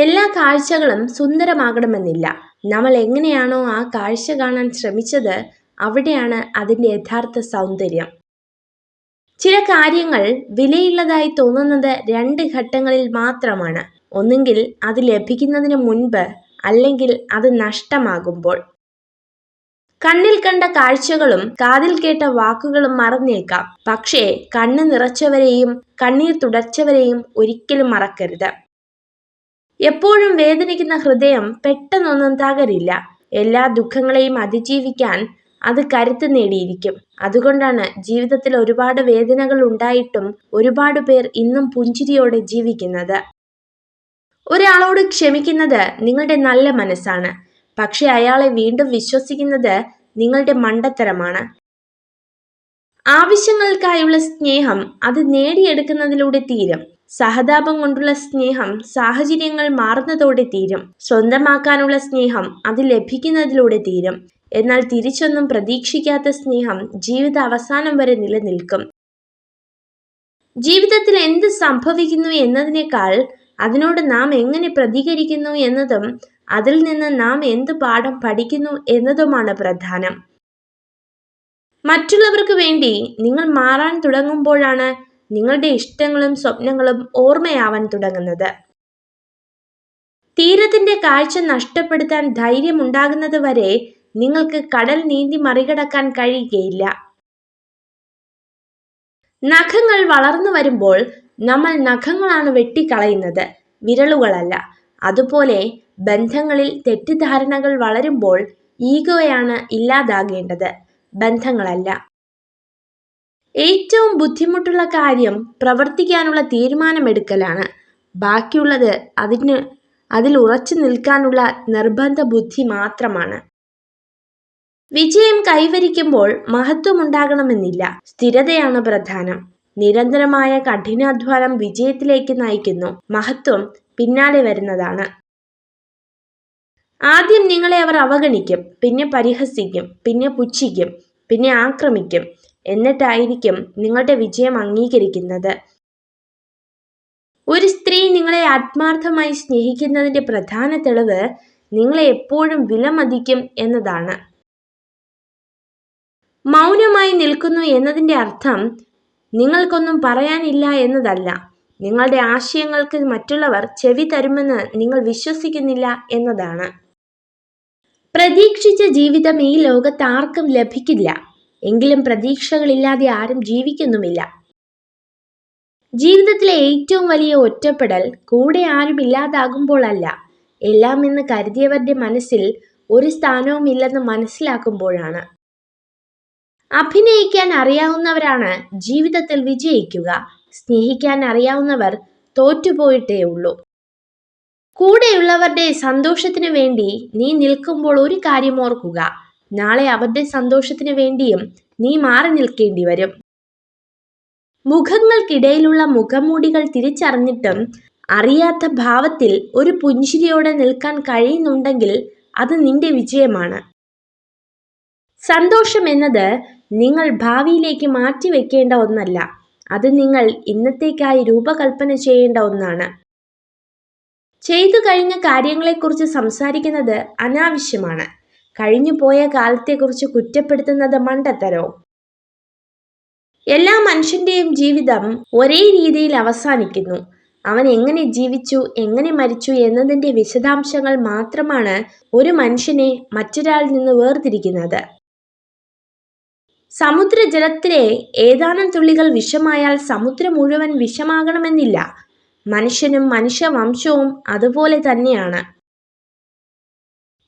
എല്ലാ കാഴ്ചകളും സുന്ദരമാകണമെന്നില്ല. നമ്മൾ എങ്ങനെയാണോ ആ കാഴ്ച കാണാൻ ശ്രമിച്ചത്, അവിടെയാണ് അതിൻ്റെ യഥാർത്ഥ സൗന്ദര്യം. ചില കാര്യങ്ങൾ വിലയുള്ളതായി തോന്നുന്നത് രണ്ട് ഘട്ടങ്ങളിൽ മാത്രമാണ്. ഒന്നുകിൽ അത് ലഭിക്കുന്നതിന് മുൻപ്, അല്ലെങ്കിൽ അത് നഷ്ടമാകുമ്പോൾ. കണ്ണിൽ കണ്ട കാഴ്ചകളും കാതിൽ കേട്ട വാക്കുകളും മറന്നേക്കാം, പക്ഷേ കണ്ണ് നിറച്ചവരെയും കണ്ണീർ തുടച്ചവരെയും ഒരിക്കലും മറക്കരുത്. എപ്പോഴും വേദനിക്കുന്ന ഹൃദയം പെട്ടെന്നൊന്നും തകരില്ല. എല്ലാ ദുഃഖങ്ങളെയും അതിജീവിക്കാൻ അത് കരുത്ത് നേടിയിരിക്കും. അതുകൊണ്ടാണ് ജീവിതത്തിൽ ഒരുപാട് വേദനകൾ ഉണ്ടായിട്ടും ഒരുപാട് പേർ ഇന്നും പുഞ്ചിരിയോടെ ജീവിക്കുന്നത്. ഒരാളോട് ക്ഷമിക്കുന്നത് നിങ്ങളുടെ നല്ല മനസ്സാണ്, പക്ഷെ അയാളെ വീണ്ടും വിശ്വസിക്കുന്നത് നിങ്ങളുടെ മണ്ടത്തരമാണ്. ആവശ്യങ്ങൾക്കായുള്ള സ്നേഹം അത് നേടിയെടുക്കുന്നതിലൂടെ തീരും. സഹതാപം കൊണ്ടുള്ള സ്നേഹം സാഹചര്യങ്ങൾ മാറുന്നതോടെ തീരും. സ്വന്തമാക്കാനുള്ള സ്നേഹം അത് ലഭിക്കുന്നതിലൂടെ തീരും. എന്നാൽ തിരിച്ചൊന്നും പ്രതീക്ഷിക്കാത്ത സ്നേഹം ജീവിത അവസാനം വരെ നിലനിൽക്കും. ജീവിതത്തിൽ എന്ത് സംഭവിക്കുന്നു എന്നതിനേക്കാൾ അതിനോട് നാം എങ്ങനെ പ്രതികരിക്കുന്നു എന്നതും അതിൽ നിന്ന് നാം എന്ത് പാഠം പഠിക്കുന്നു എന്നതുമാണ് പ്രധാനം. മറ്റുള്ളവർക്ക് വേണ്ടി നിങ്ങൾ മാറാൻ തുടങ്ങുമ്പോഴാണ് നിങ്ങളുടെ ഇഷ്ടങ്ങളും സ്വപ്നങ്ങളും ഓർമ്മയാവാൻ തുടങ്ങുന്നത്. തീരത്തിന്റെ കാഴ്ച നഷ്ടപ്പെടുത്താൻ ധൈര്യമുണ്ടാകുന്നത് വരെ നിങ്ങൾക്ക് കടൽ നീന്തി മറികടക്കാൻ കഴിയുകയില്ല. നഖങ്ങൾ വളർന്നു വരുമ്പോൾ നമ്മൾ നഖങ്ങളാണ് വെട്ടിക്കളയുന്നത്, വിരലുകളല്ല. അതുപോലെ ബന്ധങ്ങളിൽ തെറ്റിദ്ധാരണകൾ വളരുമ്പോൾ ഈഗോയാണ് ഇല്ലാതാകേണ്ടത്, ബന്ധങ്ങളല്ല. ഏറ്റവും ബുദ്ധിമുട്ടുള്ള കാര്യം പ്രവർത്തിക്കാനുള്ള തീരുമാനമെടുക്കലാണ്. ബാക്കിയുള്ളത് അതിൽ ഉറച്ചു നിൽക്കാനുള്ള നിർബന്ധ ബുദ്ധി മാത്രമാണ്. വിജയം കൈവരിക്കുമ്പോൾ മഹത്വമുണ്ടാകണമെന്നില്ല, സ്ഥിരതയാണ് പ്രധാനം. നിരന്തരമായ കഠിനാധ്വാനം വിജയത്തിലേക്ക് നയിക്കുന്നു, മഹത്വം പിന്നാലെ വരുന്നതാണ്. ആദ്യം നിങ്ങളെ അവർ അവഗണിക്കും, പിന്നെ പരിഹസിക്കും, പിന്നെ പുച്ഛിക്കും, പിന്നെ ആക്രമിക്കും. എന്നിട്ടായിരിക്കും നിങ്ങളുടെ വിജയം അംഗീകരിക്കുന്നത്. ഒരു സ്ത്രീ നിങ്ങളെ ആത്മാർത്ഥമായി സ്നേഹിക്കുന്നതിന്റെ പ്രധാന തെളിവ് നിങ്ങളെ എപ്പോഴും വിലമതിക്കും എന്നതാണ്. മൗനമായി നിൽക്കുന്നു എന്നതിൻ്റെ അർത്ഥം നിങ്ങൾക്കൊന്നും പറയാനില്ല എന്നതല്ല. നിങ്ങളുടെ ആശയങ്ങൾക്ക് മറ്റുള്ളവർ ചെവി തരുമെന്ന് നിങ്ങൾ വിശ്വസിക്കുന്നില്ല എന്നതാണ്. പ്രതീക്ഷിച്ച ജീവിതം ഈ ലോകത്ത് ആർക്കും ലഭിക്കില്ല. എങ്കിലും പ്രതീക്ഷകളില്ലാതെ ആരും ജീവിക്കുന്നുമില്ല. ജീവിതത്തിലെ ഏറ്റവും വലിയ ഒറ്റപ്പെടൽ കൂടെ ആരും ഇല്ലാതാകുമ്പോഴല്ല, എല്ലാം എന്ന് കരുതിയവരുടെ മനസ്സിൽ ഒരു സ്ഥാനവും ഇല്ലെന്ന് മനസ്സിലാക്കുമ്പോഴാണ്. അഭിനയിക്കാൻ അറിയാവുന്നവരാണ് ജീവിതത്തിൽ വിജയിക്കുക. സ്നേഹിക്കാൻ അറിയാവുന്നവർ തോറ്റുപോയിട്ടേ ഉള്ളൂ. കൂടെയുള്ളവരുടെ സന്തോഷത്തിന് വേണ്ടി നീ നിൽക്കുമ്പോൾ ഒരു കാര്യം ഓർക്കുക, നാളെ അവരുടെ സന്തോഷത്തിന് വേണ്ടിയും നീ മാറി നിൽക്കേണ്ടി വരും. മുഖങ്ങൾക്കിടയിലുള്ള മുഖംമൂടികൾ തിരിച്ചറിഞ്ഞിട്ടും അറിയാത്ത ഭാവത്തിൽ ഒരു പുഞ്ചിരിയോടെ നിൽക്കാൻ കഴിയുന്നുണ്ടെങ്കിൽ അത് നിന്റെ വിജയമാണ്. സന്തോഷം എന്നത് നിങ്ങൾ ഭാവിയിലേക്ക് മാറ്റിവെക്കേണ്ട ഒന്നല്ല, അത് നിങ്ങൾ ഇന്നത്തേക്കായി രൂപകൽപ്പന ചെയ്യേണ്ട ഒന്നാണ്. ചെയ്തു കഴിഞ്ഞ കാര്യങ്ങളെക്കുറിച്ച് സംസാരിക്കുന്നത് അനാവശ്യമാണ്. കഴിഞ്ഞു പോയ കാലത്തെക്കുറിച്ച് കുറ്റപ്പെടുത്തുന്നത് മണ്ടത്തരവും. എല്ലാ മനുഷ്യന്റെയും ജീവിതം ഒരേ രീതിയിൽ അവസാനിക്കുന്നു. അവൻ എങ്ങനെ ജീവിച്ചു, എങ്ങനെ മരിച്ചു എന്നതിൻ്റെ വിശദാംശങ്ങൾ മാത്രമാണ് ഒരു മനുഷ്യനെ മറ്റൊരാളിൽ നിന്ന് വേർതിരിക്കുന്നത്. സമുദ്രജലത്തിലെ ഏതാനും തുള്ളികൾ വിഷമായാൽ സമുദ്രം മുഴുവൻ വിഷമാകണമെന്നില്ല. മനുഷ്യനും മനുഷ്യവംശവും അതുപോലെ തന്നെയാണ്.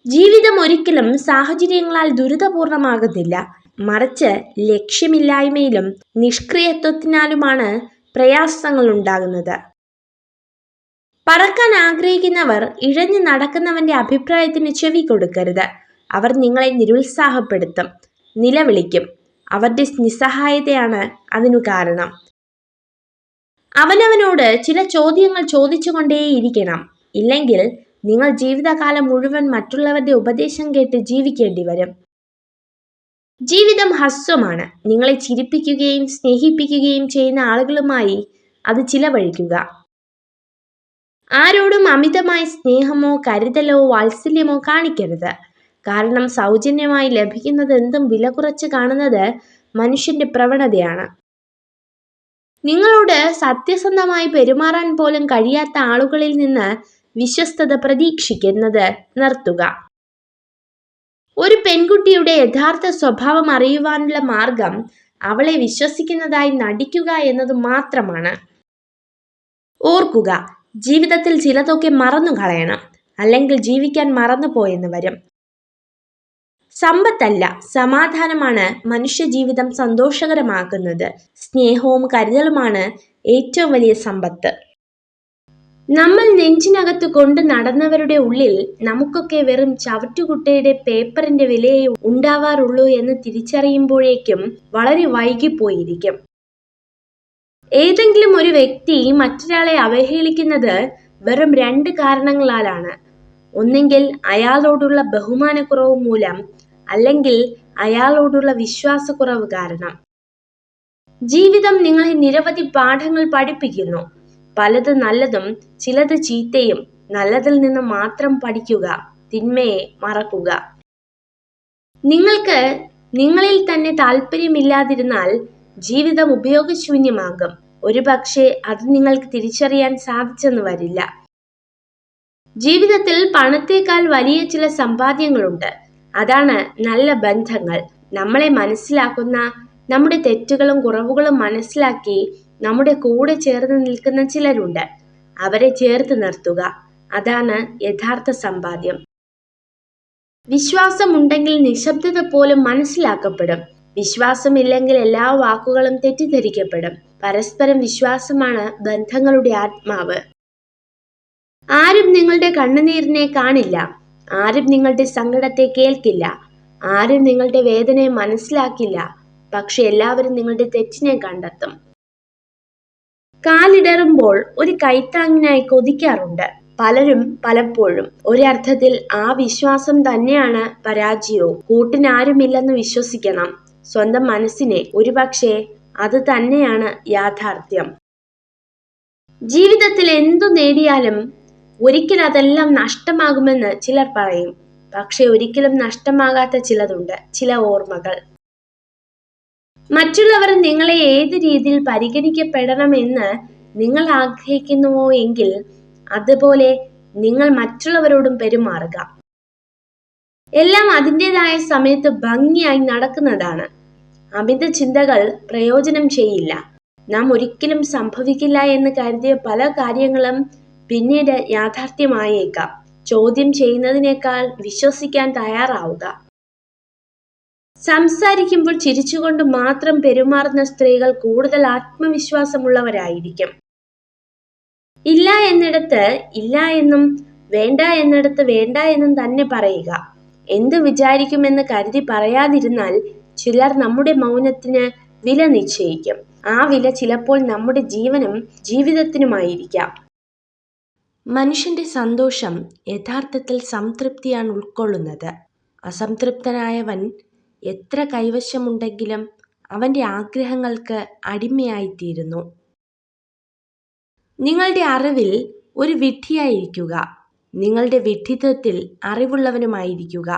ജീവിതം ഒരിക്കലും സാഹചര്യങ്ങളാൽ ദുരിതപൂർണമാകുന്നില്ല, മറിച്ച് ലക്ഷ്യമില്ലായ്മയിലും നിഷ്ക്രിയത്വത്തിനാലുമാണ് പ്രയാസങ്ങൾ ഉണ്ടാകുന്നത്. പറക്കാൻ ആഗ്രഹിക്കുന്നവർ ഇഴഞ്ഞു നടക്കുന്നവന്റെ അഭിപ്രായത്തിന് ചെവി കൊടുക്കരുത്. അവർ നിങ്ങളെ നിരുത്സാഹപ്പെടുത്തും, നിലവിളിക്കും. അവരുടെ നിസ്സഹായതയാണ് അതിനു കാരണം. അവനവനോട് ചില ചോദ്യങ്ങൾ ചോദിച്ചുകൊണ്ടേയിരിക്കണം. ഇല്ലെങ്കിൽ നിങ്ങൾ ജീവിതകാലം മുഴുവൻ മറ്റുള്ളവരുടെ ഉപദേശം കേട്ട് ജീവിക്കേണ്ടി വരും. ജീവിതം ഹ്രസ്വമാണ്. നിങ്ങളെ ചിരിപ്പിക്കുകയും സ്നേഹിപ്പിക്കുകയും ചെയ്യുന്ന ആളുകളുമായി അത് ചിലവഴിക്കുക. ആരോടും അമിതമായ സ്നേഹമോ കരുതലോ വാത്സല്യമോ കാണിക്കരുത്. കാരണം സൗജന്യമായി ലഭിക്കുന്നത് എന്തും വില കുറച്ച് കാണുന്നത് മനുഷ്യന്റെ പ്രവണതയാണ്. നിങ്ങളോട് സത്യസന്ധമായി പെരുമാറാൻ പോലും കഴിയാത്ത ആളുകളിൽ നിന്ന് വിശ്വസ്തത പ്രതീക്ഷിക്കുന്നത് നിർത്തുക. ഒരു പെൺകുട്ടിയുടെ യഥാർത്ഥ സ്വഭാവം അറിയുവാനുള്ള മാർഗം അവളെ വിശ്വസിക്കുന്നതായി നടിക്കുക എന്നത് മാത്രമാണ്. ഓർക്കുക, ജീവിതത്തിൽ ചിലതൊക്കെ മറന്നു കളയണം, അല്ലെങ്കിൽ ജീവിക്കാൻ മറന്നുപോയെന്ന് വരും. സമ്പത്തല്ല, സമാധാനമാണ് മനുഷ്യജീവിതം സന്തോഷകരമാക്കുന്നത്. സ്നേഹവും കരുതലുമാണ് ഏറ്റവും വലിയ സമ്പത്ത്. നമ്മൾ നെഞ്ചിനകത്ത് കൊണ്ട് നടന്നവരുടെ ഉള്ളിൽ നമുക്കൊക്കെ വെറും ചവറ്റുകുട്ടയുടെ പേപ്പറിന്റെ വിലയെ ഉണ്ടാവാറുള്ളൂ എന്ന് തിരിച്ചറിയുമ്പോഴേക്കും വളരെ വൈകിപ്പോയിരിക്കും. ഏതെങ്കിലും ഒരു വ്യക്തി മറ്റൊരാളെ അവഹേളിക്കുന്നത് വെറും 2 കാരണങ്ങളാലാണ്. ഒന്നെങ്കിൽ അയാളോടുള്ള ബഹുമാനക്കുറവ് മൂലം, അല്ലെങ്കിൽ അയാളോടുള്ള വിശ്വാസക്കുറവ് കാരണം. ജീവിതം നിങ്ങളെ നിരവധി പാഠങ്ങൾ പഠിപ്പിക്കുന്നു. പലത് നല്ലതും ചിലത് ചീത്തയും. നല്ലതിൽ നിന്ന് മാത്രം പഠിക്കുക, തിന്മയെ മറക്കുക. നിങ്ങൾക്ക് നിങ്ങളിൽ തന്നെ താല്പര്യമില്ലാതിരുന്നാൽ ജീവിതം ഉപയോഗശൂന്യമാകും. ഒരുപക്ഷെ അത് നിങ്ങൾക്ക് തിരിച്ചറിയാൻ സാധിച്ചെന്ന് വരില്ല. ജീവിതത്തിൽ പണത്തേക്കാൾ വലിയ ചില സമ്പാദ്യങ്ങളുണ്ട്. അതാണ് നല്ല ബന്ധങ്ങൾ. നമ്മളെ മനസ്സിലാക്കുന്ന, നമ്മുടെ തെറ്റുകളും കുറവുകളും മനസ്സിലാക്കി നമ്മുടെ കൂടെ ചേർന്ന് നിൽക്കുന്ന ചിലരുണ്ട്. അവരെ ചേർത്ത് നിർത്തുക. അതാണ് യഥാർത്ഥ സമ്പാദ്യം. വിശ്വാസമുണ്ടെങ്കിൽ നിശബ്ദത പോലും മനസ്സിലാക്കപ്പെടും. വിശ്വാസമില്ലെങ്കിൽ എല്ലാ വാക്കുകളും തെറ്റിദ്ധരിക്കപ്പെടും. പരസ്പരം വിശ്വാസമാണ് ബന്ധങ്ങളുടെ ആത്മാവ്. ആരും നിങ്ങളുടെ കണ്ണുനീരിനെ കാണില്ല. ആരും നിങ്ങളുടെ സങ്കടത്തെ കേൾക്കില്ല. ആരും നിങ്ങളുടെ വേദനയെ മനസ്സിലാക്കില്ല. പക്ഷെ എല്ലാവരും നിങ്ങളുടെ തെറ്റിനെ കണ്ടെത്തും. കാലിടറുമ്പോൾ ഒരു കൈത്താങ്ങിനായി കൊതിക്കാറുണ്ട് പലരും പലപ്പോഴും. ഒരർത്ഥത്തിൽ ആ വിശ്വാസം തന്നെയാണ് പരാജയവും. കൂട്ടിനാരുമില്ലെന്ന് വിശ്വസിക്കണം സ്വന്തം മനസ്സിനെ. ഒരുപക്ഷെ അത് തന്നെയാണ് യാഥാർത്ഥ്യം. ജീവിതത്തിൽ എന്തു നേടിയാലും ഒരിക്കൽ അതെല്ലാം നഷ്ടമാകുമെന്ന് ചിലർ പറയും. പക്ഷെ ഒരിക്കലും നഷ്ടമാകാത്ത ചിലതുണ്ട്, ചില ഓർമ്മകൾ. മറ്റുള്ളവർ നിങ്ങളെ ഏത് രീതിയിൽ പരിഗണിക്കപ്പെടണമെന്ന് നിങ്ങൾ ആഗ്രഹിക്കുന്നുവോ എങ്കിൽ അതുപോലെ നിങ്ങൾ മറ്റുള്ളവരോടും പെരുമാറുക. എല്ലാം അതിൻ്റെതായ സമയത്ത് ഭംഗിയായി നടക്കുന്നതാണ്. അമിത ചിന്തകൾ പ്രയോജനം ചെയ്യില്ല. നാം ഒരിക്കലും സംഭവിക്കില്ല എന്ന് കരുതിയ പല കാര്യങ്ങളും പിന്നീട് യാഥാർത്ഥ്യമായേക്കാം. ചോദ്യം ചെയ്യുന്നതിനേക്കാൾ വിശ്വസിക്കാൻ തയ്യാറാവുക. സംസാരിക്കുമ്പോൾ ചിരിച്ചുകൊണ്ട് മാത്രം പെരുമാറുന്ന സ്ത്രീകൾ കൂടുതൽ ആത്മവിശ്വാസമുള്ളവരായിരിക്കും. ഇല്ല എന്നിടത്ത് ഇല്ല എന്നും വേണ്ട എന്നിടത്ത് വേണ്ട എന്നും തന്നെ പറയുക. എന്ത് വിചാരിക്കുമെന്ന് കരുതി പറയാതിരുന്നാൽ ചിലർ നമ്മുടെ മൗനത്തിന് വില നിശ്ചയിക്കും. ആ വില ചിലപ്പോൾ നമ്മുടെ ജീവനും ജീവിതത്തിനുമായിരിക്കാം. മനുഷ്യന്റെ സന്തോഷം യഥാർത്ഥത്തിൽ സംതൃപ്തിയാണ് ഉൾക്കൊള്ളുന്നത്. അസംതൃപ്തനായവൻ എത്ര കൈവശമുണ്ടെങ്കിലും അവന്റെ ആഗ്രഹങ്ങൾക്ക് അടിമയായിത്തീരുന്നു. നിങ്ങളുടെ അറിവിൽ ഒരു വിഡ്ഢിയായിരിക്കുക. നിങ്ങളുടെ വിഡ്ഢിത്വത്തിൽ അറിവുള്ളവനുമായിരിക്കുക.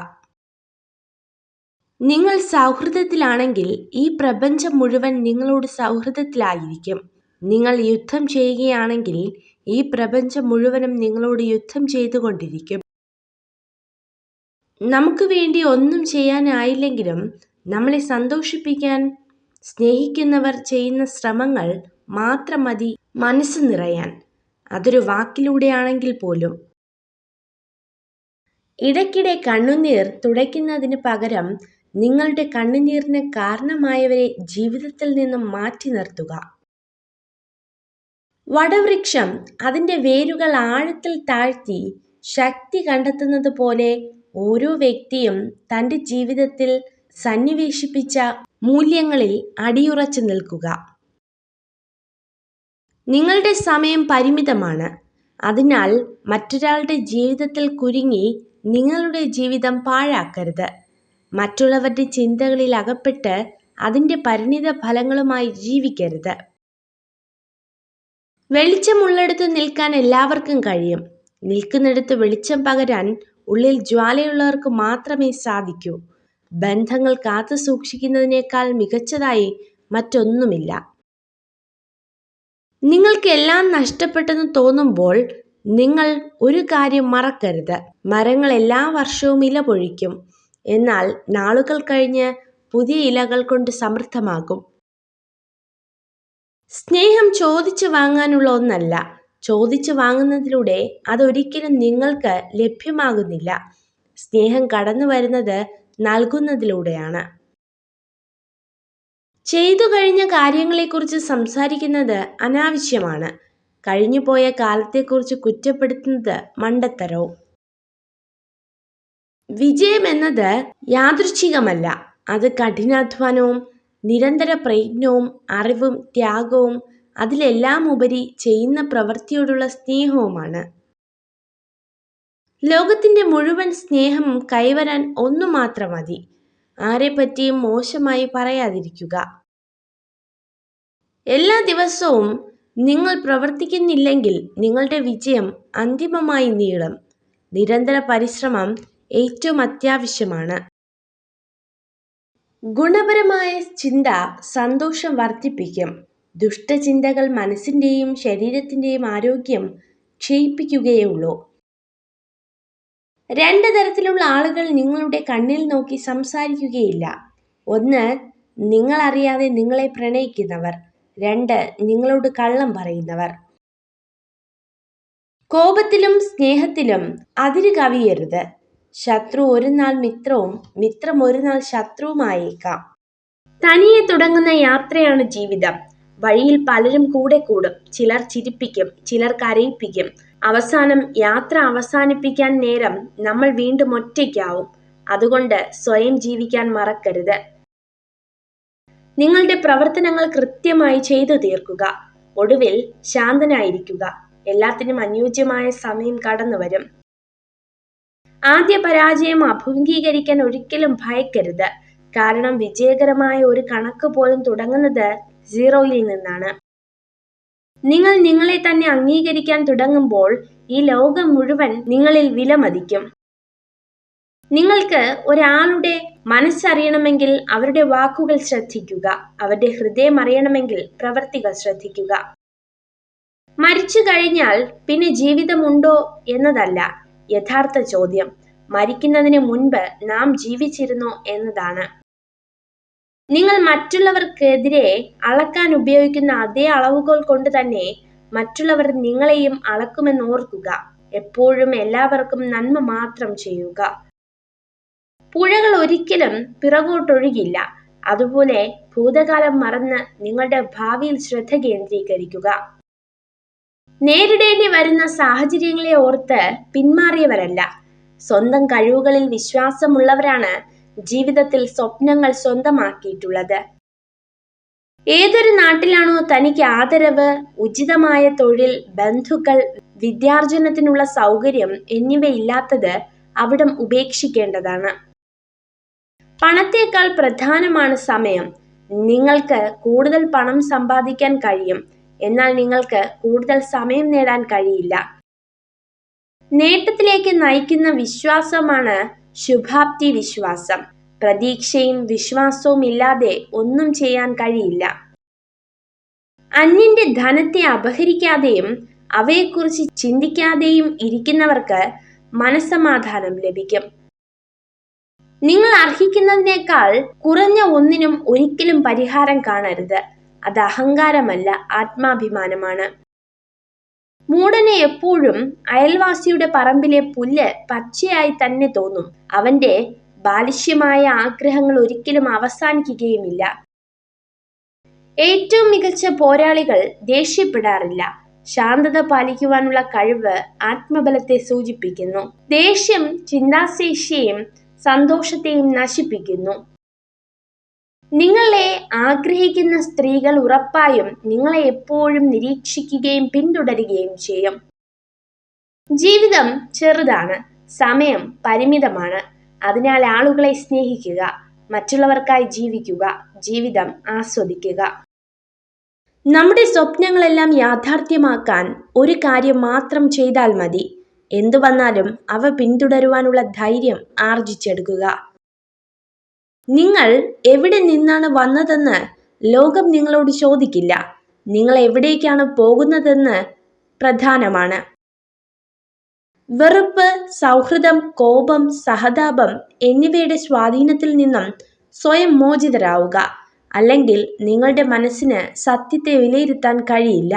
നിങ്ങൾ സൗഹൃദത്തിലാണെങ്കിൽ ഈ പ്രപഞ്ചം മുഴുവൻ നിങ്ങളോട് സൗഹൃദത്തിലായിരിക്കും. നിങ്ങൾ യുദ്ധം ചെയ്യുകയാണെങ്കിൽ ഈ പ്രപഞ്ചം മുഴുവനും നിങ്ങളോട് യുദ്ധം ചെയ്തുകൊണ്ടിരിക്കും. നമുക്ക് വേണ്ടി ഒന്നും ചെയ്യാനായില്ലെങ്കിലും നമ്മളെ സന്തോഷിപ്പിക്കാൻ സ്നേഹിക്കുന്നവർ ചെയ്യുന്ന ശ്രമങ്ങൾ മാത്രം മതി മനസ്സ് നിറയാൻ. അതൊരു വാക്കിലൂടെയാണെങ്കിൽ പോലും. ഇടയ്ക്കിടെ കണ്ണുനീർ തുടയ്ക്കുന്നതിന് പകരം നിങ്ങളുടെ കണ്ണുനീരിന് കാരണമായവരെ ജീവിതത്തിൽ നിന്നും മാറ്റി നിർത്തുക. വടവൃക്ഷം അതിൻ്റെ വേരുകൾ ആഴത്തിൽ താഴ്ത്തി ശക്തി കണ്ടെത്തുന്നത് പോലെ ഓരോ വ്യക്തിയും തൻ്റെ ജീവിതത്തിൽ സന്നിവേശിപ്പിച്ച മൂല്യങ്ങളിൽ അടിയുറച്ചു നിൽക്കുക. നിങ്ങളുടെ സമയം പരിമിതമാണ്. അതിനാൽ മറ്റൊരാളുടെ ജീവിതത്തിൽ കുരുങ്ങി നിങ്ങളുടെ ജീവിതം പാഴാക്കരുത്. മറ്റുള്ളവരുടെ ചിന്തകളിൽ അകപ്പെട്ട് അതിൻ്റെ പരിണിത ഫലങ്ങളുമായി ജീവിക്കരുത്. വെളിച്ചമുള്ളിടത്ത് നിൽക്കാൻ എല്ലാവർക്കും കഴിയും. നിൽക്കുന്നിടത്ത് വെളിച്ചം പകരാൻ ഉള്ളിൽ ജ്വാലയുള്ളവർക്ക് മാത്രമേ സാധിക്കൂ. ബന്ധങ്ങൾ കാത്തു സൂക്ഷിക്കുന്നതിനേക്കാൾ മികച്ചതായി മറ്റൊന്നുമില്ല. നിങ്ങൾക്ക് എല്ലാം നഷ്ടപ്പെട്ടെന്ന് തോന്നുമ്പോൾ നിങ്ങൾ ഒരു കാര്യം മറക്കരുത്. മരങ്ങൾ എല്ലാ വർഷവും ഇല പൊഴിക്കും, എന്നാൽ നാളുകൾ കഴിഞ്ഞ് പുതിയ ഇലകൾ കൊണ്ട് സമൃദ്ധമാകും. സ്നേഹം ചോദിച്ചു വാങ്ങാനുള്ള ഒന്നല്ല. ചോദിച്ചു വാങ്ങുന്നതിലൂടെ അതൊരിക്കലും നിങ്ങൾക്ക് ലഭ്യമാകുന്നില്ല. സ്നേഹം കടന്നു വരുന്നത് നൽകുന്നതിലൂടെയാണ്. ചെയ്തു കഴിഞ്ഞ കാര്യങ്ങളെക്കുറിച്ച് സംസാരിക്കുന്നത് അനാവശ്യമാണ്. കഴിഞ്ഞുപോയ കാലത്തെക്കുറിച്ച് കുറ്റപ്പെടുത്തുന്നത് മണ്ടത്തരവും. വിജയം എന്നത് യാദൃച്ഛികമല്ല. അത് കഠിനാധ്വാനവും നിരന്തര പ്രയത്നവും അറിവും ത്യാഗവും അതിലെല്ലാം ഉപരി ചെയ്യുന്ന പ്രവൃത്തിയോടുള്ള സ്നേഹവുമാണ്. ലോകത്തിന്റെ മുഴുവൻ സ്നേഹം കൈവരാൻ ഒന്നു മാത്രം മതി: ആരെപ്പറ്റിയും മോശമായി പറയാതിരിക്കുക. എല്ലാ ദിവസവും നിങ്ങൾ പ്രവർത്തിക്കുന്നില്ലെങ്കിൽ നിങ്ങളുടെ വിജയം അന്തിമമായി നീളും. നിരന്തര പരിശ്രമം ഏറ്റവും അത്യാവശ്യമാണ്. ഗുണപരമായ ചിന്ത സന്തോഷം വർദ്ധിപ്പിക്കും. ദുഷ്ടചിന്തകൾ മനസ്സിന്റെയും ശരീരത്തിന്റെയും ആരോഗ്യം ക്ഷയിപ്പിക്കുകയുള്ളൂ. രണ്ട് തരത്തിലുള്ള ആളുകൾ നിങ്ങളുടെ കണ്ണിൽ നോക്കി സംസാരിക്കുകയില്ല. ഒന്ന്, നിങ്ങളറിയാതെ നിങ്ങളെ പ്രണയിക്കുന്നവർ. രണ്ട്, നിങ്ങളോട് കള്ളം പറയുന്നവർ. കോപത്തിലും സ്നേഹത്തിലും അതിര് കവിയരുത്. ശത്രു ഒരു നാൾ മിത്രവും മിത്രം ഒരു നാൾ ശത്രുവുമായേക്കാം. തനിയെ തുടങ്ങുന്ന യാത്രയാണ് ജീവിതം. വഴിയിൽ പലരും കൂടെ കൂടും. ചിലർ ചിരിപ്പിക്കും, ചിലർ കരയിപ്പിക്കും. അവസാനം യാത്ര അവസാനിപ്പിക്കാൻ നേരം നമ്മൾ വീണ്ടും ഒറ്റയ്ക്കാവും. അതുകൊണ്ട് സ്വയം ജീവിക്കാൻ മറക്കരുത്. നിങ്ങളുടെ പ്രവർത്തനങ്ങൾ കൃത്യമായി ചെയ്തു തീർക്കുക. ഒടുവിൽ ശാന്തനായിരിക്കുക. എല്ലാത്തിനും അനുയോജ്യമായ സമയം കടന്നു വരും. ആദ്യ പരാജയം അഭിമുഖീകരിക്കാൻ ഒരിക്കലും ഭയക്കരുത്. കാരണം വിജയകരമായ ഒരു കണക്ക് പോലും തുടങ്ങുന്നത് 0-ൽ നിന്നാണ്. നിങ്ങൾ നിങ്ങളെ തന്നെ അംഗീകരിക്കാൻ തുടങ്ങുമ്പോൾ ഈ ലോകം മുഴുവൻ നിങ്ങളിൽ വിലമതിക്കും. നിങ്ങൾക്ക് ഒരാളുടെ മനസ്സറിയണമെങ്കിൽ അവരുടെ വാക്കുകൾ ശ്രദ്ധിക്കുക. അവരുടെ ഹൃദയം അറിയണമെങ്കിൽ പ്രവൃത്തികൾ ശ്രദ്ധിക്കുക. മരിച്ചു കഴിഞ്ഞാൽ പിന്നെ ജീവിതമുണ്ടോ എന്നതല്ല യഥാർത്ഥ ചോദ്യം. മരിക്കുന്നതിന് മുൻപ് നാം ജീവിച്ചിരുന്നോ എന്നതാണ്. നിങ്ങൾ മറ്റുള്ളവർക്കെതിരെ അളക്കാൻ ഉപയോഗിക്കുന്ന അതേ അളവുകോൽ കൊണ്ട് തന്നെ മറ്റുള്ളവർ നിങ്ങളെയും അളക്കുമെന്ന് ഓർക്കുക. എപ്പോഴും എല്ലാവർക്കും നന്മ മാത്രം ചെയ്യുക. പുഴകൾ ഒരിക്കലും പിറകോട്ടൊഴുകില്ല. അതുപോലെ ഭൂതകാലം മറന്ന് നിങ്ങളുടെ ഭാവിയിൽ ശ്രദ്ധ കേന്ദ്രീകരിക്കുക. നേരിടേണ്ടി വരുന്ന സാഹചര്യങ്ങളെ ഓർത്ത് പിന്മാറിയവരല്ല, സ്വന്തം കഴിവുകളിൽ വിശ്വാസമുള്ളവരാണ് ജീവിതത്തിൽ സ്വപ്നങ്ങൾ സ്വന്തമാക്കിയിട്ടുള്ളത്. ഏതൊരു നാട്ടിലാണോ തനിക്ക് ആദരവ്, ഉചിതമായ തൊഴിൽ, ബന്ധുക്കൾ, വിദ്യാർജനത്തിനുള്ള സൗകര്യം എന്നിവയില്ലാത്തത് അവിടം ഉപേക്ഷിക്കേണ്ടതാണ്. പണത്തേക്കാൾ പ്രധാനമാണ് സമയം. നിങ്ങൾക്ക് കൂടുതൽ പണം സമ്പാദിക്കാൻ കഴിയും, എന്നാൽ നിങ്ങൾക്ക് കൂടുതൽ സമയം നേടാൻ കഴിയില്ല. നേട്ടത്തിലേക്ക് നയിക്കുന്ന വിശ്വാസമാണ് ശുഭാപ്തി വിശ്വാസം. പ്രതീക്ഷയും വിശ്വാസവും ഇല്ലാതെ ഒന്നും ചെയ്യാൻ കഴിയില്ല. അന്യന്റെ ധനത്തെ അപഹരിക്കാതെയും അവയെക്കുറിച്ച് ചിന്തിക്കാതെയും ഇരിക്കുന്നവർക്ക് മനസ്സമാധാനം ലഭിക്കും. നിങ്ങൾ അർഹിക്കുന്നതിനേക്കാൾ കുറഞ്ഞ ഒന്നിനും ഒരിക്കലും പരിഹാരം കാണരുത്. അത് അഹങ്കാരമല്ല, ആത്മാഭിമാനമാണ്. മൂഢന് എപ്പോഴും അയൽവാസിയുടെ പറമ്പിലെ പുല്ല് പച്ചയായി തന്നെ തോന്നും. അവന്റെ ബാലിശ്യമായ ആഗ്രഹങ്ങൾ ഒരിക്കലും അവസാനിക്കുകയുമില്ല. ഏറ്റവും മികച്ച പോരാളികൾ ദേഷ്യപ്പെടാറില്ല. ശാന്തത പാലിക്കുവാനുള്ള കഴിവ് ആത്മബലത്തെ സൂചിപ്പിക്കുന്നു. ദേഷ്യം ചിന്താശേഷിയെയും സന്തോഷത്തെയും നശിപ്പിക്കുന്നു. നിങ്ങളെ ആഗ്രഹിക്കുന്ന സ്ത്രീകൾ ഉറപ്പായും നിങ്ങളെ എപ്പോഴും നിരീക്ഷിക്കുകയും പിന്തുടരുകയും ചെയ്യും. ജീവിതം ചെറുതാണ്, സമയം പരിമിതമാണ്. അതിനാൽ ആളുകളെ സ്നേഹിക്കുക, മറ്റുള്ളവർക്കായി ജീവിക്കുക, ജീവിതം ആസ്വദിക്കുക. നമ്മുടെ സ്വപ്നങ്ങളെല്ലാം യാഥാർത്ഥ്യമാക്കാൻ ഒരു കാര്യം മാത്രം ചെയ്താൽ മതി. എന്തു വന്നാലും അവ പിന്തുടരുവാനുള്ള ധൈര്യം ആർജിച്ചെടുക്കുക. നിങ്ങൾ എവിടെ നിന്നാണ് വന്നതെന്ന് ലോകം നിങ്ങളോട് ചോദിക്കില്ല. നിങ്ങൾ എവിടേക്കാണ് പോകുന്നതെന്ന് പ്രധാനമാണ്. വെറുപ്പ്, സൗഹൃദം, കോപം, സഹതാപം എന്നിവയുടെ സ്വാധീനത്തിൽ നിന്നും സ്വയം മോചിതരാവുക. അല്ലെങ്കിൽ നിങ്ങളുടെ മനസ്സിന് സത്യത്തെ വിലയിരുത്താൻ കഴിയില്ല.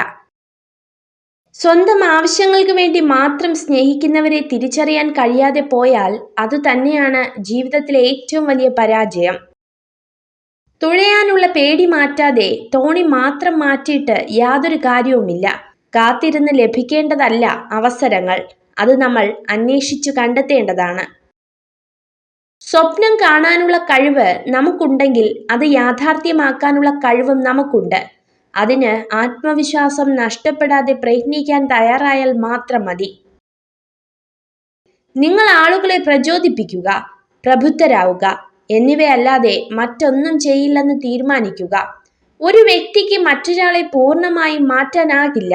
സ്വന്തം ആവശ്യങ്ങൾക്ക് വേണ്ടി മാത്രം സ്നേഹിക്കുന്നവരെ തിരിച്ചറിയാൻ കഴിയാതെ പോയാൽ അതുതന്നെയാണ് ജീവിതത്തിലെ ഏറ്റവും വലിയ പരാജയം. തുഴയാനുള്ള പേടി മാറ്റാതെ തോണി മാത്രം മാറ്റിയിട്ട് യാതൊരു കാര്യവുമില്ല. കാത്തിരുന്ന് ലഭിക്കേണ്ടതല്ല അവസരങ്ങൾ, അത് നമ്മൾ അന്വേഷിച്ചു കണ്ടെത്തേണ്ടതാണ്. സ്വപ്നം കാണാനുള്ള കഴിവ് നമുക്കുണ്ടെങ്കിൽ അത് യാഥാർത്ഥ്യമാക്കാനുള്ള കഴിവും നമുക്കുണ്ട്. അതിന് ആത്മവിശ്വാസം നഷ്ടപ്പെടാതെ പ്രയത്നിക്കാൻ തയ്യാറായാൽ മാത്രം മതി. നിങ്ങൾ ആളുകളെ പ്രചോദിപ്പിക്കുക, പ്രബുദ്ധരാവുക എന്നിവയല്ലാതെ മറ്റൊന്നും ചെയ്യില്ലെന്ന് തീരുമാനിക്കുക. ഒരു വ്യക്തിക്ക് മറ്റൊരാളെ പൂർണ്ണമായും മാറ്റാനാകില്ല.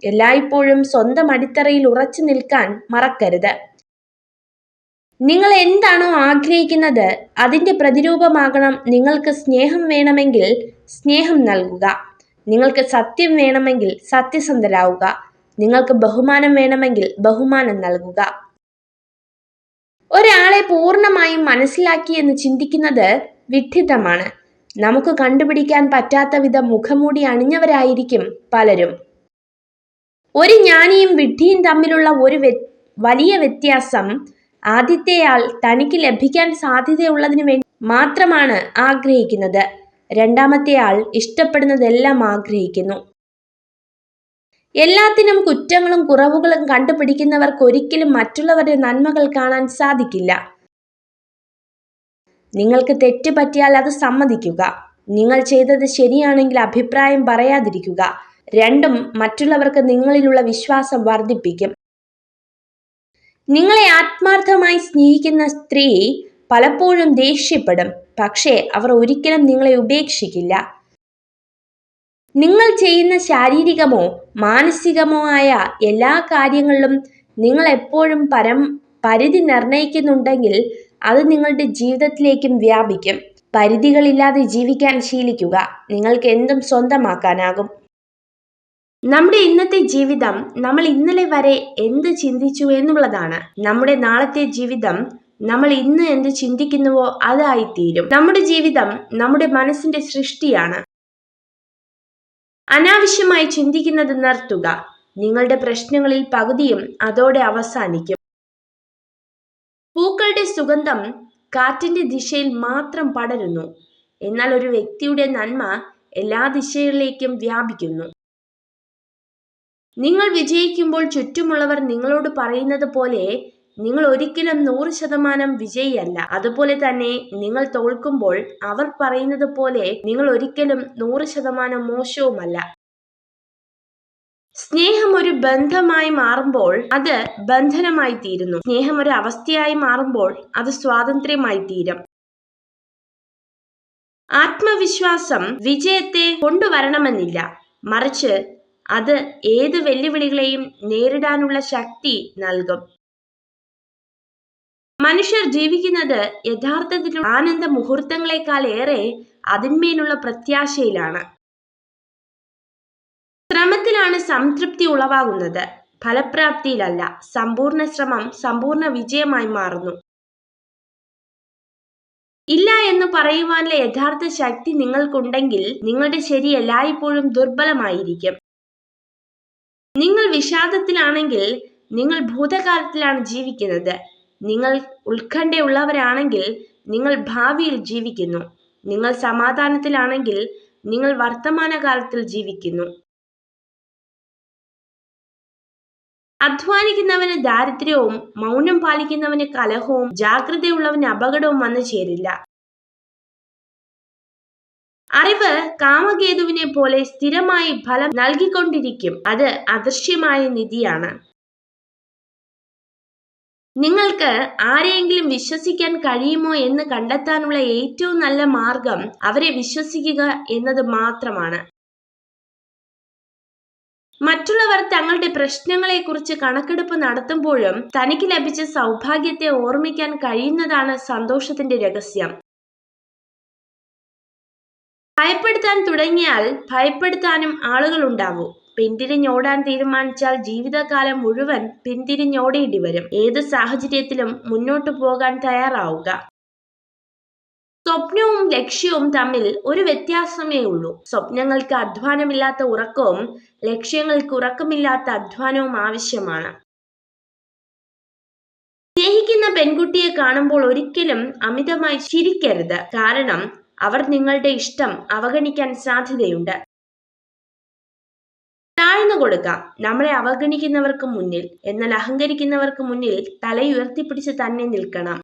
എല്ലായ്പ്പോഴും സ്വന്തം അടിത്തറയിൽ ഉറച്ചു നിൽക്കാൻ മറക്കരുത്. നിങ്ങൾ എന്താണോ ആഗ്രഹിക്കുന്നത് അതിൻ്റെ പ്രതിരൂപമാകണം. നിങ്ങൾക്ക് സ്നേഹം വേണമെങ്കിൽ സ്നേഹം നൽകുക. നിങ്ങൾക്ക് സത്യം വേണമെങ്കിൽ സത്യസന്ധരാവുക. നിങ്ങൾക്ക് ബഹുമാനം വേണമെങ്കിൽ ബഹുമാനം നൽകുക. ഒരാളെ പൂർണ്ണമായും മനസ്സിലാക്കിയെന്ന് ചിന്തിക്കുന്നത് വിഡ്ഢിത്തമാണ്. നമുക്ക് കണ്ടുപിടിക്കാൻ പറ്റാത്ത വിധം മുഖംമൂടി അണിഞ്ഞവരായിരിക്കും പലരും. ഒരു ജ്ഞാനിയും വിഡ്ഢിയും തമ്മിലുള്ള ഒരു വലിയ വ്യത്യാസം, ആദ്യത്തെയാൾ തനിക്ക് ലഭിക്കാൻ സാധ്യതയുള്ളതിനു വേണ്ടി മാത്രമാണ് ആഗ്രഹിക്കുന്നത്. രണ്ടാമത്തെയാൾ ഇഷ്ടപ്പെടുന്നതെല്ലാം ആഗ്രഹിക്കുന്നു. എല്ലാത്തിനും കുറ്റങ്ങളും കുറവുകളും കണ്ടുപിടിക്കുന്നവർക്ക് ഒരിക്കലും മറ്റുള്ളവരുടെ നന്മകൾ കാണാൻ സാധിക്കില്ല. നിങ്ങൾക്ക് തെറ്റ് പറ്റിയാൽ അത് സമ്മതിക്കുക. നിങ്ങൾ ചെയ്തത് ശരിയാണെങ്കിൽ അഭിപ്രായം പറയാതിരിക്കുക. രണ്ടും മറ്റുള്ളവർക്ക് നിങ്ങളിലുള്ള വിശ്വാസം വർദ്ധിപ്പിക്കും. നിങ്ങളെ ആത്മാർത്ഥമായി സ്നേഹിക്കുന്ന സ്ത്രീ പലപ്പോഴും ദേഷ്യപ്പെടും, പക്ഷേ അവർ ഒരിക്കലും നിങ്ങളെ ഉപേക്ഷിക്കില്ല. നിങ്ങൾ ചെയ്യുന്ന ശാരീരികമോ മാനസികമോ ആയ എല്ലാ കാര്യങ്ങളിലും നിങ്ങൾ എപ്പോഴും പരിധി നിർണയിക്കുന്നുണ്ടെങ്കിൽ അത് നിങ്ങളുടെ ജീവിതത്തിലേക്കും വ്യാപിക്കും. പരിധികളില്ലാതെ ജീവിക്കാൻ ശീലിക്കുക. നിങ്ങൾക്ക് എന്തും സ്വന്തമാക്കാനാകും. നമ്മുടെ ഇന്നത്തെ ജീവിതം നമ്മൾ ഇന്നലെ വരെ എന്ത് ചിന്തിച്ചു എന്നുള്ളതാണ്. നമ്മുടെ നാളത്തെ ജീവിതം നമ്മൾ ഇന്ന് എന്ത് ചിന്തിക്കുന്നുവോ അതായിത്തീരും. നമ്മുടെ ജീവിതം നമ്മുടെ മനസ്സിന്റെ സൃഷ്ടിയാണ്. അനാവശ്യമായി ചിന്തിക്കുന്നത് നിർത്തുക. നിങ്ങളുടെ പ്രശ്നങ്ങളിൽ പകുതിയും അതോടെ അവസാനിക്കും. പൂക്കളുടെ സുഗന്ധം കാറ്റിന്റെ ദിശയിൽ മാത്രം പടരുന്നു, എന്നാൽ ഒരു വ്യക്തിയുടെ നന്മ എല്ലാ ദിശകളിലേക്കും വ്യാപിക്കുന്നു. നിങ്ങൾ വിജയിക്കുമ്പോൾ ചുറ്റുമുള്ളവർ നിങ്ങളോട് പറയുന്നത് പോലെ നിങ്ങൾ ഒരിക്കലും 100% വിജയിയല്ല. അതുപോലെ തന്നെ നിങ്ങൾ തോൽക്കുമ്പോൾ അവർ പറയുന്നത് പോലെ നിങ്ങൾ ഒരിക്കലും 100% മോശവുമല്ല. സ്നേഹം ഒരു ബന്ധമായി മാറുമ്പോൾ അത് ബന്ധനമായി തീരുന്നു. സ്നേഹം ഒരു അവസ്ഥയായി മാറുമ്പോൾ അത് സ്വാതന്ത്ര്യമായി തീരും. ആത്മവിശ്വാസം വിജയത്തെ കൊണ്ടുവരണമെന്നില്ല, മറിച്ച് അത് ഏത് വെല്ലുവിളികളെയും നേരിടാനുള്ള ശക്തി നൽകും. മനുഷ്യർ ജീവിക്കുന്നത് യഥാർത്ഥത്തിൽ ആനന്ദ മുഹൂർത്തങ്ങളെക്കാൾ ഏറെ അതിന്മേലുള്ള പ്രത്യാശയിലാണ്. ശ്രമത്തിലാണ് സംതൃപ്തി ഉളവാകുന്നത്, ഫലപ്രാപ്തിയിലല്ല. സമ്പൂർണ്ണ ശ്രമം സമ്പൂർണ്ണ വിജയമായി മാറുന്നു. ഇല്ല എന്ന് പറയുവാനുള്ള യഥാർത്ഥ ശക്തി നിങ്ങൾക്കുണ്ടെങ്കിൽ നിങ്ങളുടെ ശരി എല്ലായ്പ്പോഴും ദുർബലമായിരിക്കും. നിങ്ങൾ വിഷാദത്തിലാണെങ്കിൽ നിങ്ങൾ ഭൂതകാലത്തിലാണ് ജീവിക്കുന്നത്. നിങ്ങൾ ഉത്കണ്ഠയുള്ളവരാണെങ്കിൽ നിങ്ങൾ ഭാവിയിൽ ജീവിക്കുന്നു. നിങ്ങൾ സമാധാനത്തിലാണെങ്കിൽ നിങ്ങൾ വർത്തമാനകാലത്തിൽ ജീവിക്കുന്നു. അധ്വാനിക്കുന്നവന് ദാരിദ്ര്യവും മൗനം പാലിക്കുന്നവന് കലഹവും ജാഗ്രതയുള്ളവന് അപകടവും വന്നു ചേരില്ല. അറിവ് കാമകേതുവിനെ പോലെ സ്ഥിരമായി ഫലം നൽകിക്കൊണ്ടിരിക്കും. അത് അദൃശ്യമായ നിധിയാണ്. നിങ്ങൾക്ക് ആരെയെങ്കിലും വിശ്വസിക്കാൻ കഴിയുമോ എന്ന് കണ്ടെത്താനുള്ള ഏറ്റവും നല്ല മാർഗം അവരെ വിശ്വസിക്കുക എന്നത് മാത്രമാണ്. മറ്റുള്ളവർ തങ്ങളുടെ പ്രശ്നങ്ങളെക്കുറിച്ച് കണക്കെടുപ്പ് നടത്തുമ്പോഴും തനിക്ക് ലഭിച്ച സൗഭാഗ്യത്തെ ഓർമ്മിക്കാൻ കഴിയുന്നതാണ് സന്തോഷത്തിന്റെ രഹസ്യം. ഭയപ്പെടുത്താൻ തുടങ്ങിയാൽ ഭയപ്പെടുത്താനും ആളുകളുണ്ടാവും. പിന്തിരിഞ്ഞോടാൻ തീരുമാനിച്ചാൽ ജീവിതകാലം മുഴുവൻ പിന്തിരിഞ്ഞോടേണ്ടി വരും. ഏത് സാഹചര്യത്തിലും മുന്നോട്ടു പോകാൻ തയ്യാറാവുക. സ്വപ്നവും ലക്ഷ്യവും തമ്മിൽ ഒരു വ്യത്യാസമേ ഉള്ളൂ. സ്വപ്നങ്ങൾക്ക് അധ്വാനമില്ലാത്ത ഉറക്കവും ലക്ഷ്യങ്ങൾക്ക് ഉറക്കമില്ലാത്ത അധ്വാനവും ആവശ്യമാണ്. സ്നേഹിക്കുന്ന പെൺകുട്ടിയെ കാണുമ്പോൾ ഒരിക്കലും അമിതമായി ചിരിക്കരുത്. കാരണം അവർ നിങ്ങളുടെ ഇഷ്ടം അവഗണിക്കാൻ സാധ്യതയുണ്ട്. താഴ്ന്നു കൊടുക്കാം നമ്മളെ അവഗണിക്കുന്നവർക്ക് മുന്നിൽ, എന്നാൽ അഹങ്കരിക്കുന്നവർക്ക് മുന്നിൽ തലയുയർത്തിപ്പിടിച്ച് തന്നെ നിൽക്കണം.